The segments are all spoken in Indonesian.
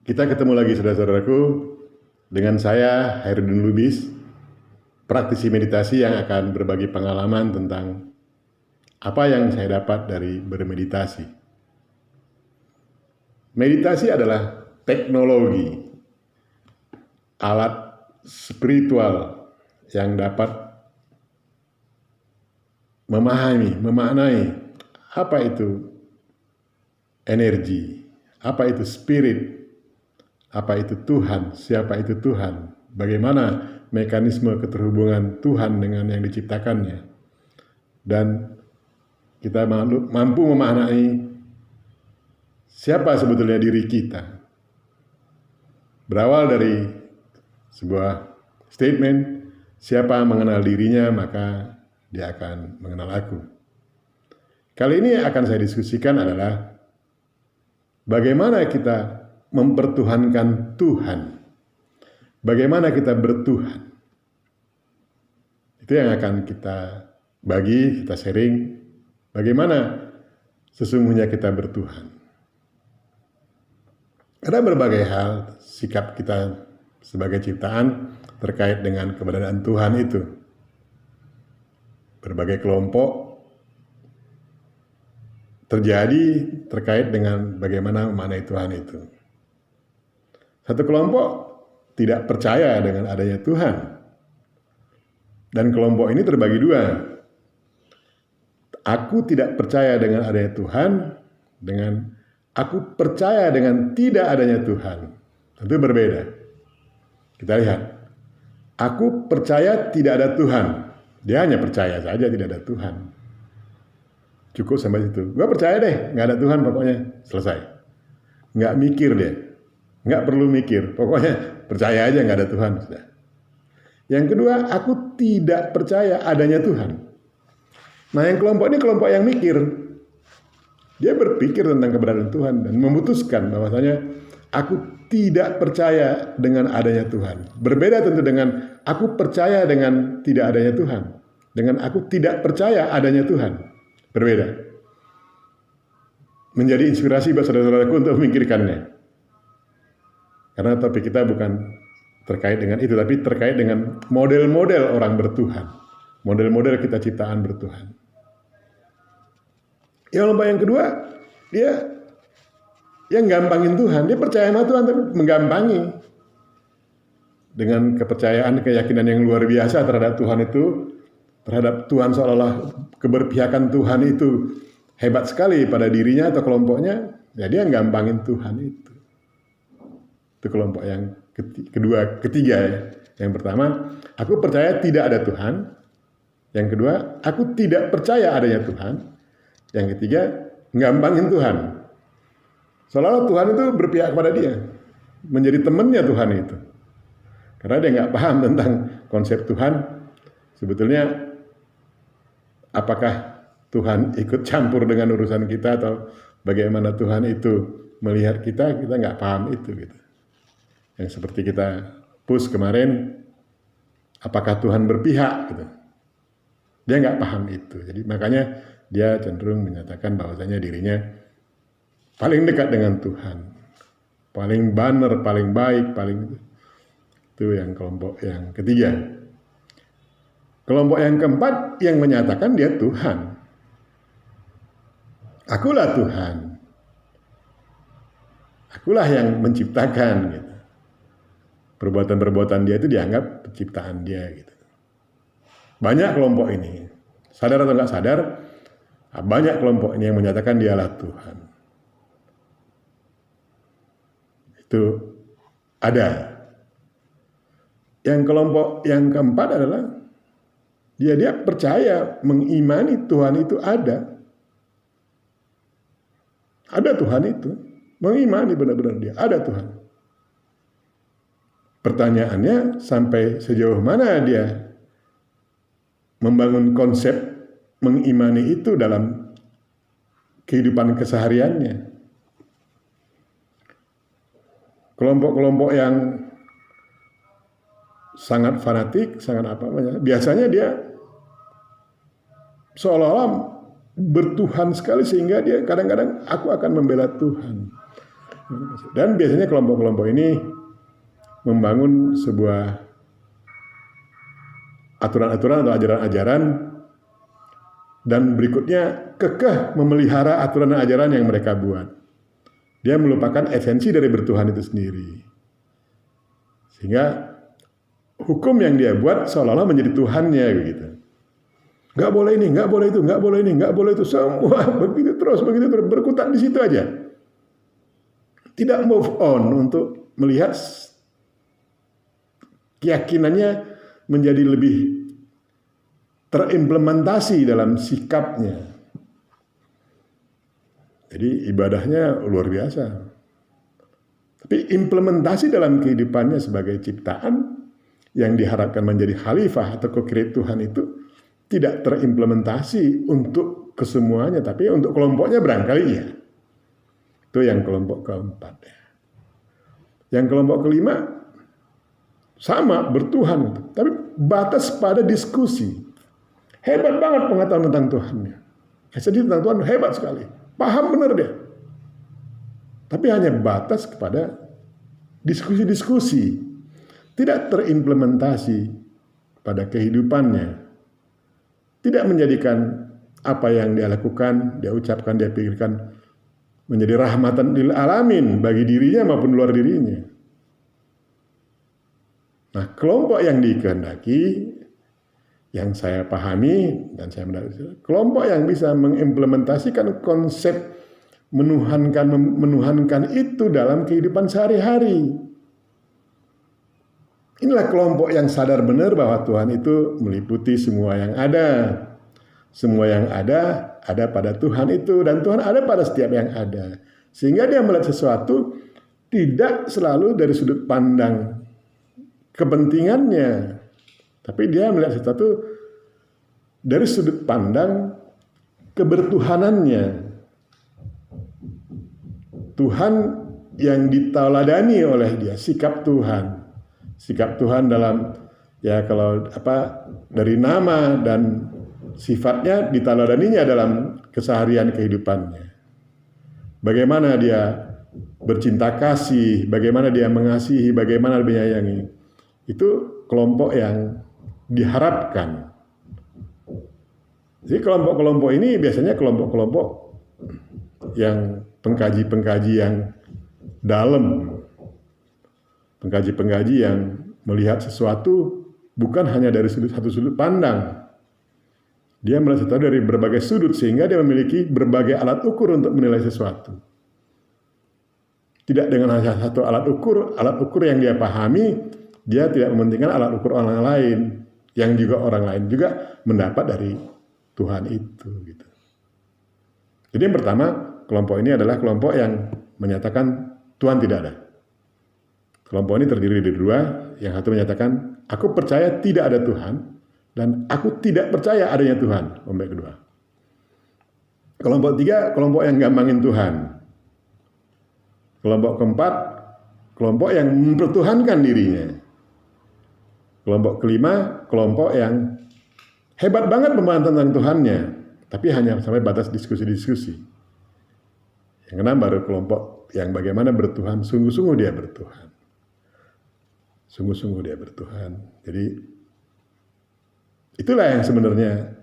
Kita ketemu lagi saudara-saudaraku dengan saya Hairudin Lubis, praktisi meditasi yang akan berbagi pengalaman tentang apa yang saya dapat dari bermeditasi. Meditasi adalah teknologi, alat spiritual yang dapat memaknai apa itu energi, apa itu spirit, apa itu Tuhan, siapa itu Tuhan, bagaimana mekanisme keterhubungan Tuhan dengan yang diciptakannya. Dan kita mampu memaknai siapa sebetulnya diri kita. Berawal dari sebuah statement, siapa mengenal dirinya maka dia akan mengenal aku. Kali ini akan saya diskusikan adalah bagaimana kita mempertuhankan Tuhan. Bagaimana kita bertuhan. Itu yang akan kita bagi, kita sharing. Bagaimana sesungguhnya kita bertuhan. Ada berbagai hal sikap kita sebagai ciptaan terkait dengan keberadaan Tuhan itu. Berbagai kelompok terjadi terkait dengan bagaimana memaknai Tuhan itu. Satu kelompok tidak percaya dengan adanya Tuhan. Dan kelompok ini terbagi dua. Aku tidak percaya dengan adanya Tuhan, dengan aku percaya dengan tidak adanya Tuhan. Tentu berbeda. Kita lihat. Aku percaya tidak ada Tuhan. Dia hanya percaya saja tidak ada Tuhan. Cukup sampai situ. Gue percaya deh, nggak ada Tuhan pokoknya. Selesai. Nggak mikir deh. Nggak perlu mikir, pokoknya percaya aja nggak ada Tuhan. Sudah. Yang kedua, aku tidak percaya adanya Tuhan. Nah yang kelompok ini kelompok yang mikir. Dia berpikir tentang keberadaan Tuhan dan memutuskan bahwasanya aku tidak percaya dengan adanya Tuhan. Berbeda tentu dengan aku percaya dengan tidak adanya Tuhan. Dengan aku tidak percaya adanya Tuhan. Berbeda. Menjadi inspirasi buat saudara-saudaraku untuk memikirkannya. Karena topik kita bukan terkait dengan itu, tapi terkait dengan model-model orang bertuhan. Model-model kita ciptaan bertuhan. Yang lomba yang kedua, dia yang gampangin Tuhan. Dia percaya sama Tuhan, tapi menggampangi. Dengan kepercayaan, keyakinan yang luar biasa terhadap Tuhan itu, terhadap Tuhan seolah-olah keberpihakan Tuhan itu hebat sekali pada dirinya atau kelompoknya, ya dia gampangin Tuhan itu. Itu kelompok yang ketiga ya. Yang pertama, aku percaya tidak ada Tuhan. Yang kedua, aku tidak percaya adanya Tuhan. Yang ketiga, gampangin Tuhan. Seolah-olah Tuhan itu berpihak kepada dia. Menjadi temannya Tuhan itu. Karena dia nggak paham tentang konsep Tuhan. Sebetulnya, apakah Tuhan ikut campur dengan urusan kita atau bagaimana Tuhan itu melihat kita nggak paham itu gitu. Yang seperti kita push kemarin, apakah Tuhan berpihak gitu. Dia nggak paham itu. Jadi makanya dia cenderung menyatakan bahwasanya dirinya paling dekat dengan Tuhan. Paling benar, paling baik, paling itu yang kelompok yang ketiga. Kelompok yang keempat yang menyatakan dia Tuhan. Akulah Tuhan. Akulah yang menciptakan gitu. Perbuatan-perbuatan dia itu dianggap penciptaan dia gitu. Banyak kelompok ini, sadar atau nggak sadar, banyak kelompok ini yang menyatakan dialah Tuhan. Itu ada. Yang kelompok yang keempat adalah dia percaya, mengimani Tuhan itu ada. Ada Tuhan itu, mengimani benar-benar dia ada Tuhan. Pertanyaannya sampai sejauh mana dia membangun konsep mengimani itu dalam kehidupan kesehariannya. Kelompok-kelompok yang sangat fanatik, sangat biasanya dia seolah-olah bertuhan sekali sehingga dia kadang-kadang aku akan membela Tuhan. Dan biasanya kelompok-kelompok ini membangun sebuah aturan-aturan atau ajaran-ajaran dan berikutnya kekeh memelihara aturan dan ajaran yang mereka buat. Dia melupakan esensi dari bertuhan itu sendiri. Sehingga hukum yang dia buat seolah-olah menjadi Tuhannya gitu. Nggak boleh ini, nggak boleh itu, nggak boleh ini, nggak boleh itu. Semua begitu terus, berkutat di situ aja. Tidak move on untuk melihat keyakinannya menjadi lebih terimplementasi dalam sikapnya. Jadi ibadahnya luar biasa. Tapi implementasi dalam kehidupannya sebagai ciptaan yang diharapkan menjadi khalifah atau co-create Tuhan itu tidak terimplementasi untuk kesemuanya, tapi untuk kelompoknya barangkali ya. Itu yang kelompok keempat. Yang kelompok kelima sama bertuhan, tapi batas pada diskusi. Hebat banget pengetahuan tentang Tuhannya. Sedih tentang Tuhan hebat sekali. Paham benar dia. Tapi hanya batas kepada diskusi-diskusi. Tidak terimplementasi pada kehidupannya. Tidak menjadikan apa yang dia lakukan, dia ucapkan, dia pikirkan menjadi rahmatan lil alamin bagi dirinya maupun luar dirinya. Nah, kelompok yang dikehendaki, yang saya pahami dan saya mendapat, kelompok yang bisa mengimplementasikan konsep menuhankan itu dalam kehidupan sehari-hari. Inilah kelompok yang sadar benar bahwa Tuhan itu meliputi semua yang ada. Semua yang ada pada Tuhan itu, dan Tuhan ada pada setiap yang ada. Sehingga dia melihat sesuatu tidak selalu dari sudut pandang kepentingannya, tapi dia melihat sesuatu dari sudut pandang kebertuhanannya. Tuhan yang ditaladani oleh dia, sikap Tuhan dalam ya kalau dari nama dan sifatnya ditaladaninya dalam keseharian kehidupannya. Bagaimana dia bercinta kasih, bagaimana dia mengasihi, bagaimana dia menyayangi. Itu kelompok yang diharapkan. Jadi kelompok-kelompok ini biasanya kelompok-kelompok yang pengkaji-pengkaji yang dalam. Pengkaji-pengkaji yang melihat sesuatu bukan hanya dari satu sudut pandang. Dia melihat sesuatu dari berbagai sudut sehingga dia memiliki berbagai alat ukur untuk menilai sesuatu. Tidak dengan hanya satu alat ukur yang dia pahami, dia tidak mementingkan alat ukur orang lain yang juga orang lain juga mendapat dari Tuhan itu gitu. Jadi yang pertama, kelompok ini adalah kelompok yang menyatakan Tuhan tidak ada. Kelompok ini terdiri dari dua, yang satu menyatakan aku percaya tidak ada Tuhan dan aku tidak percaya adanya Tuhan, kelompok kedua. Kelompok tiga, kelompok yang gampangin Tuhan. Kelompok keempat, kelompok yang mempertuhankan dirinya. Kelompok kelima, kelompok yang hebat banget pemahaman tentang Tuhannya, tapi hanya sampai batas diskusi-diskusi. Yang keenam baru kelompok yang bagaimana bertuhan, sungguh-sungguh dia bertuhan. Sungguh-sungguh dia bertuhan. Jadi itulah yang sebenarnya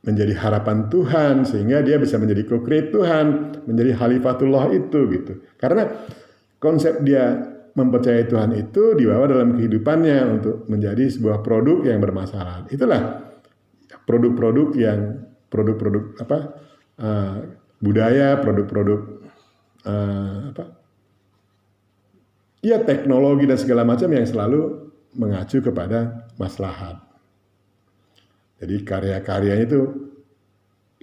menjadi harapan Tuhan sehingga dia bisa menjadi co-create Tuhan, menjadi khalifatullah itu gitu. Karena konsep dia mempercayai Tuhan itu dibawa dalam kehidupannya untuk menjadi sebuah produk yang bermasalah. Itulah produk-produk budaya, produk-produk teknologi dan segala macam yang selalu mengacu kepada maslahat. Jadi karya-karyanya itu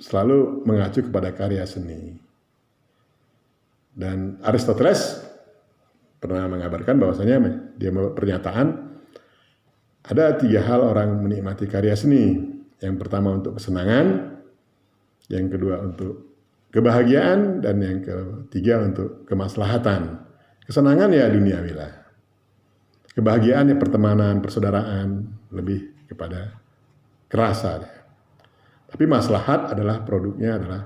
selalu mengacu kepada karya seni. Dan Aristoteles pernah mengabarkan bahwasanya dia membuat pernyataan ada 3 hal orang menikmati karya seni. Yang pertama untuk kesenangan, yang kedua untuk kebahagiaan, dan yang ketiga untuk kemaslahatan. Kesenangan ya duniawi lah. Kebahagiaan ya pertemanan, persaudaraan, lebih kepada kerasa. Tapi maslahat adalah produknya adalah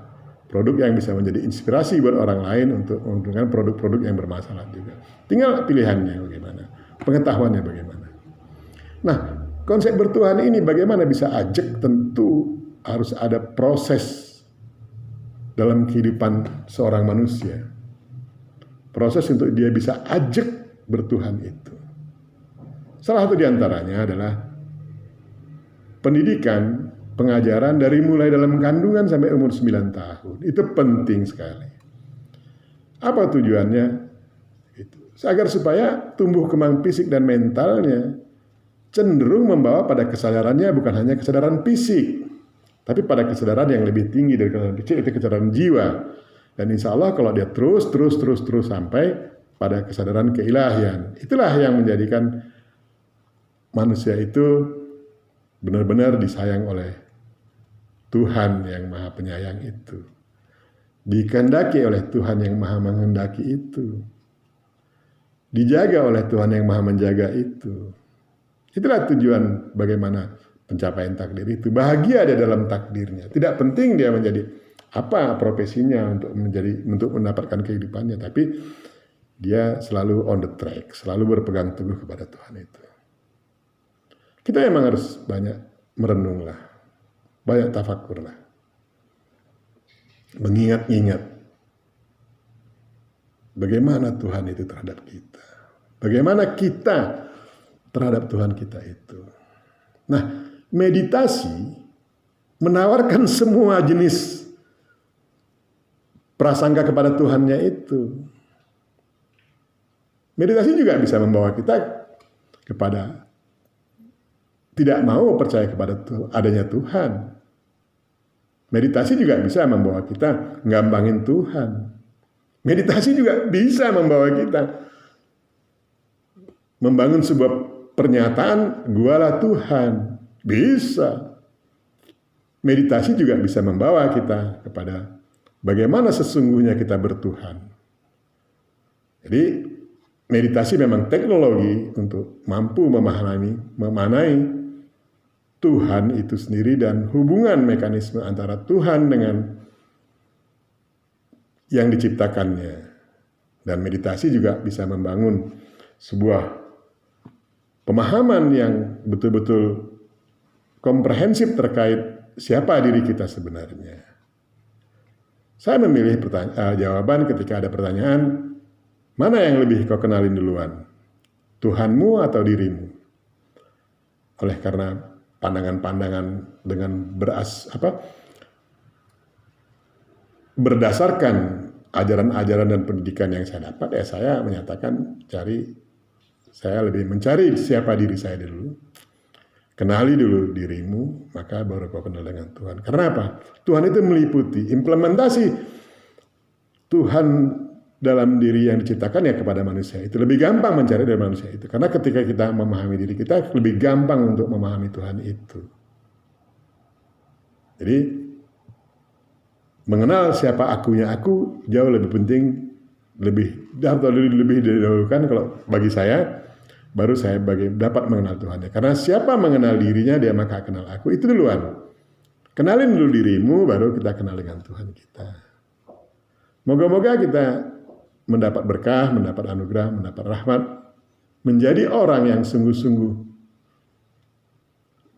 produk yang bisa menjadi inspirasi buat orang lain untuk menggunakan produk-produk yang bermasalah juga. Tinggal pilihannya bagaimana, pengetahuannya bagaimana. Nah, konsep bertuhan ini bagaimana bisa ajak, tentu harus ada proses dalam kehidupan seorang manusia. Proses untuk dia bisa ajak bertuhan itu. Salah satu diantaranya adalah pendidikan, pengajaran dari mulai dalam kandungan sampai umur 9 tahun. Itu penting sekali. Apa tujuannya? Agar supaya tumbuh kembang fisik dan mentalnya cenderung membawa pada kesadarannya bukan hanya kesadaran fisik, tapi pada kesadaran yang lebih tinggi dari kesadaran fisik, itu kesadaran jiwa. Dan insya Allah kalau dia terus sampai pada kesadaran keilahian, itulah yang menjadikan manusia itu benar-benar disayang oleh Tuhan yang Maha Penyayang itu. Dikehendaki oleh Tuhan yang Maha Menghendaki itu. Dijaga oleh Tuhan yang Maha Menjaga itu. Itulah tujuan bagaimana pencapaian takdir itu. Bahagia ada dalam takdirnya. Tidak penting dia menjadi apa profesinya untuk mendapatkan kehidupannya, tapi dia selalu on the track, selalu berpegang teguh kepada Tuhan itu. Kita memang harus banyak merenung lah, banyak tafakur lah, mengingat-ingat bagaimana Tuhan itu terhadap kita, bagaimana kita terhadap Tuhan kita itu. Nah, meditasi menawarkan semua jenis prasangka kepada Tuhannya itu. Meditasi juga bisa membawa kita kepada tidak mau percaya kepada adanya Tuhan. Meditasi juga bisa membawa kita nggampangin Tuhan. Meditasi juga bisa membawa kita membangun sebuah pernyataan, gualah Tuhan. Bisa. Meditasi juga bisa membawa kita kepada bagaimana sesungguhnya kita bertuhan. Jadi meditasi memang teknologi untuk mampu memanai Tuhan itu sendiri dan hubungan mekanisme antara Tuhan dengan yang diciptakannya. Dan meditasi juga bisa membangun sebuah pemahaman yang betul-betul komprehensif terkait siapa diri kita sebenarnya. Saya memilih jawaban ketika ada pertanyaan, mana yang lebih kau kenalin duluan? Tuhanmu atau dirimu? Oleh karena pandangan-pandangan dengan berdasarkan ajaran-ajaran dan pendidikan yang saya dapat, saya menyatakan saya lebih mencari siapa diri saya dulu. Kenali dulu dirimu, maka baru kau kenal dengan Tuhan. Karena apa? Tuhan itu meliputi implementasi Tuhan dalam diri yang diciptakan ya kepada manusia itu. Lebih gampang mencari dari manusia itu. Karena ketika kita memahami diri kita, lebih gampang untuk memahami Tuhan itu. Jadi, mengenal siapa akunya aku jauh lebih penting, lebih didahulukan kalau bagi saya, baru saya dapat mengenal Tuhannya. Karena siapa mengenal dirinya, dia maka kenal aku. Itu duluan. Kenalin dulu dirimu, baru kita kenal dengan Tuhan kita. Moga-moga kita mendapat berkah, mendapat anugerah, mendapat rahmat, menjadi orang yang sungguh-sungguh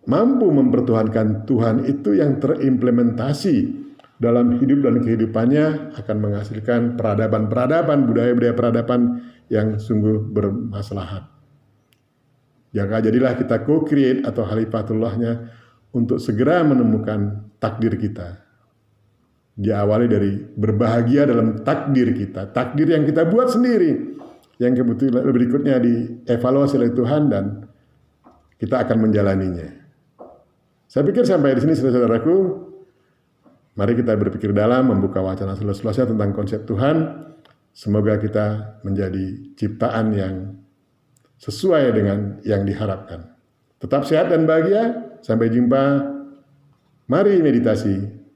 mampu mempertuhankan Tuhan itu yang terimplementasi dalam hidup dan kehidupannya, akan menghasilkan peradaban-peradaban, budaya-budaya peradaban yang sungguh bermaslahat. Jadilah kita co-create atau Khalifatullahnya untuk segera menemukan takdir kita. Diawali dari berbahagia dalam takdir kita, takdir yang kita buat sendiri, yang kebetulan berikutnya dievaluasi oleh Tuhan dan kita akan menjalaninya. Saya pikir sampai di sini saudara-saudaraku, mari kita berpikir dalam, membuka wacana seluas-luasnya tentang konsep Tuhan. Semoga kita menjadi ciptaan yang sesuai dengan yang diharapkan. Tetap sehat dan bahagia. Sampai jumpa. Mari meditasi.